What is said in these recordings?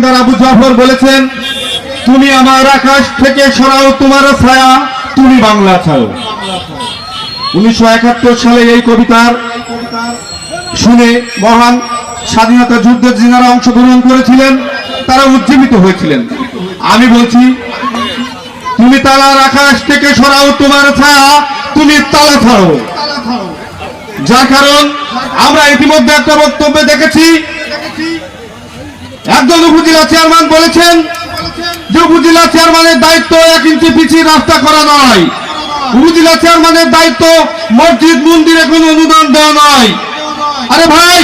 Commander Abu Zafar বলেছেন, তুমি আমার আকাশ থেকে সরাও তোমার ছায়া, তুমি বাংলা ছাড়ো। 1971 সালে এই কবিতার শুনে মহান স্বাধীনতা যুদ্ধে যারা অংশগ্রহণ করেছিলেন তারা উজ্জীবিত হয়েছিলেন। আমি বলছি, তুমি তালার আকাশ থেকে সরাও তোমার ছায়া, তুমি তালা ছাড়ো। যার কারণ আমরা ইতিমধ্যে একটা বক্তব্যে দেখেছি, একজন উপজেলা চেয়ারম্যান বলেছেন যে উপজেলা চেয়ারম্যানের দায়িত্ব 1 ইঞ্চি পিছিয়ে রাস্তা করা নয়, উপজেলা চেয়ারম্যানের দায়িত্ব মসজিদ মন্দিরে কোনো অনুদান দেওয়া নয়। আরে ভাই,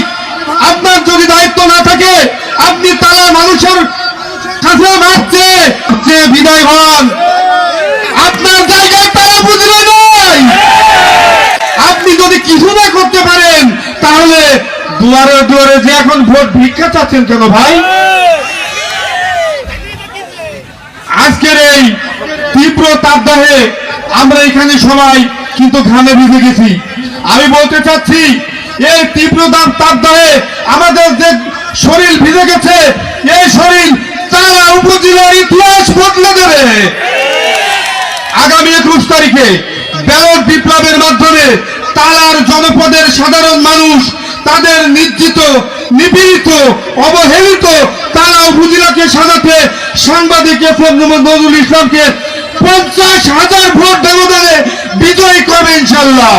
আপনার যদি দায়িত্ব না থাকে আপনি তালা মানুষের কাছে মারছে যে বিদায় হন, আপনার জায়গায় তালা উপজেলা নয়। আপনি যদি কিছু না করতে পারেন তাহলে দুয়ারে দুয়ারে যে এখন ভোট ভিক্ষা চাচ্ছেন কেন ভাই? আজকের এই তীব্র তাপদাহে আমরা এখানে সবাই কিন্তু ঘামে ভিজে গেছি। আমি বলতে চাচ্ছি, এই তীব্র তাপদাহে আমাদের যে শরীর ভিজে গেছে, এই শরীর তালা উপজেলার ইতিহাস বদলে দেবে। আগামী 21 তারিখে ব্যালট বিপ্লবের মাধ্যমে তালার জনপদের সাধারণ মানুষ তাদের নির্যাতিত, নিপীড়িত, অবহেলিত তালা উপজেলাকে সাজাতে সাংবাদিক মোহাম্মদ নজরুল ইসলামকে 50,000 ভোট ব্যবধানে বিজয়ী করবে ইনশাআল্লাহ।